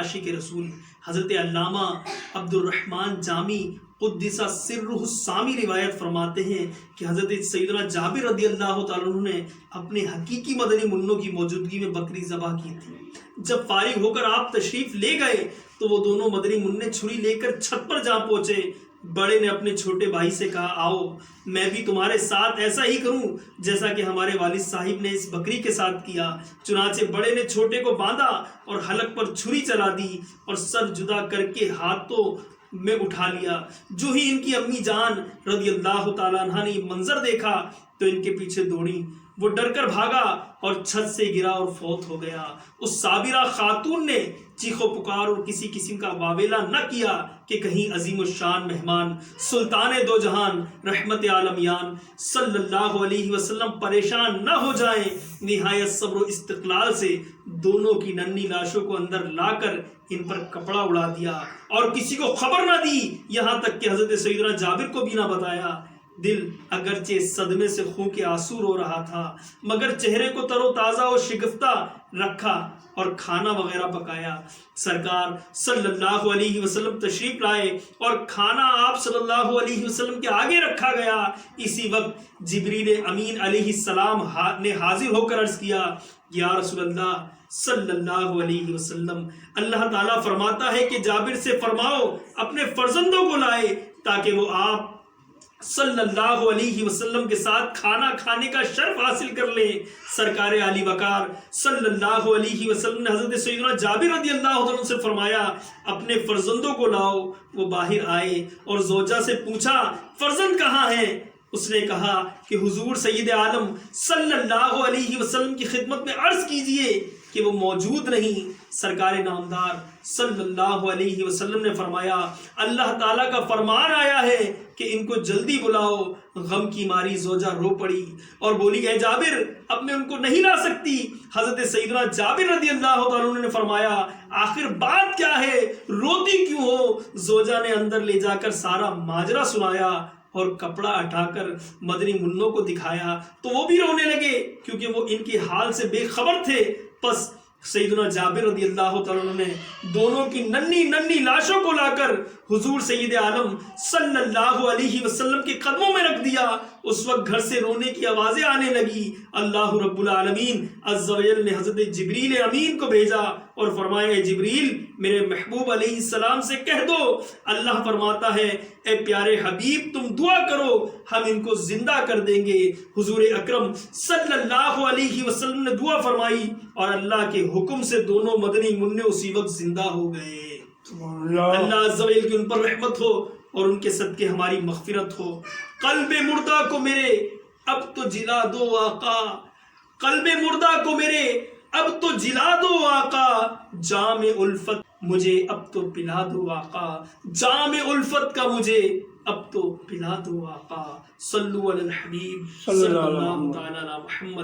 عاشق رسول حضرت علامہ عبد الرحمن جامی قدس سرہ السامی روایت فرماتے ہیں کہ حضرت سیدنا جابر رضی اللہ تعالیٰ عنہ نے اپنے حقیقی مدنی منوں کی موجودگی میں بکری ذبح کی تھی۔ جب فارغ ہو کر آپ تشریف لے گئے تو وہ دونوں مدنی منع چھری لے کر چھت پر جا پہنچے۔ بڑے نے اپنے چھوٹے بھائی سے کہا آؤ میں بھی تمہارے ساتھ ایسا ہی کروں جیسا کہ ہمارے والد صاحب نے اس بکری کے ساتھ کیا۔ چنانچہ بڑے نے چھوٹے کو باندھا اور حلق پر چھری چلا دی اور سر جدا کر کے ہاتھوں میں اٹھا لیا۔ جو ہی ان کی امی جان رضی اللہ تعالیٰ عنہ نے منظر دیکھا تو ان کے پیچھے دوڑی۔ وہ ڈر کر بھاگا اور چھت سے گرا اور فوت ہو گیا۔ اس صابرہ خاتون نے چیخ و پکار اور کسی قسم کا واویلا نہ کیا کہ کہیں عظیم الشان مہمان سلطان دو جہان رحمت عالمیان صلی اللہ علیہ وسلم پریشان نہ ہو جائیں۔ نہایت صبر و استقلال سے دونوں کی ننھی لاشوں کو اندر لا کر ان پر کپڑا اڑا دیا اور کسی کو خبر نہ دی، یہاں تک کہ حضرت سیدنا جابر کو بھی نہ بتایا۔ دل اگرچہ صدمے سے خون کے آنسو رو رہا تھا مگر چہرے کو تر و تازہ اور شگفتہ رکھا اور کھانا وغیرہ پکایا۔ سرکار صلی اللہ علیہ وسلم تشریف لائے اور کھانا آپ صلی اللہ علیہ وسلم کے آگے رکھا گیا۔ اسی وقت جبریل امین علیہ السلام نے حاضر ہو کر عرض کیا یا رسول اللہ صلی اللہ علیہ وسلم، اللہ تعالیٰ فرماتا ہے کہ جابر سے فرماؤ اپنے فرزندوں کو لائے تاکہ وہ آپ صلی اللہ علیہ وسلم کے ساتھ کھانا کھانے کا شرف حاصل کر لیں۔ سرکار علی وقار صلی اللہ علیہ وسلم نے حضرت سیدنا جابر رضی اللہ عنہ سے فرمایا اپنے فرزندوں کو لاؤ۔ وہ باہر آئے اور زوجہ سے پوچھا فرزند کہاں ہیں؟ اس نے کہا کہ حضور سید عالم صلی اللہ علیہ وسلم کی خدمت میں عرض کیجئے کہ وہ موجود نہیں۔ سرکار نامدار صلی اللہ علیہ وسلم نے فرمایا اللہ تعالیٰ کا فرمان آیا ہے کہ ان کو جلدی بلاؤ۔ غم کی ماری زوجہ رو پڑی اور بولی اے جابر اب میں ان کو نہیں لا سکتی۔ حضرت سیدنا جابر رضی اللہ تعالیٰ عنہ نے فرمایا آخر بات کیا ہے، روتی کیوں ہو؟ زوجہ نے اندر لے جا کر سارا ماجرا سنایا اور کپڑا ہٹا کر مدنی منوں کو دکھایا تو وہ بھی رونے لگے کیونکہ وہ ان کے حال سے بے خبر تھے۔ پس سیدنا جابر رضی اللہ تعالیٰ عنہ نے دونوں کی ننھی لاشوں کو لا کر حضور سید عالم صلی اللہ علیہ وسلم کے قدموں میں رکھ دیا۔ اس وقت گھر سے رونے کی آوازیں آنے لگی۔ اللہ رب العالمین عز و جل نے حضرت جبریل امین کو بھیجا اور فرمایا اے جبریل میرے محبوب علیہ السلام سے کہہ دو اللہ فرماتا ہے اے پیارے حبیب تم دعا کرو ہم ان کو زندہ کر دیں گے۔ حضور اکرم صلی اللہ علیہ وسلم نے دعا فرمائی اور اللہ کے حکم سے دونوں مدنی منع اسی وقت زندہ ہو گئے۔ اللہ عز و جل کی ان پر رحمت ہو اور ان کے صدقے ہماری مغفرت ہو۔ قلب مردہ کو میرے اب تو جلا دو آقا، قلب مردہ کو میرے اب تو جلا دو آقا، جام الفت مجھے اب تو پلا دو آقا، جام الفت کا مجھے اب تو پلا دو آقا۔ صلو علی الحبیب صلی اللہ تعالی علی محمد۔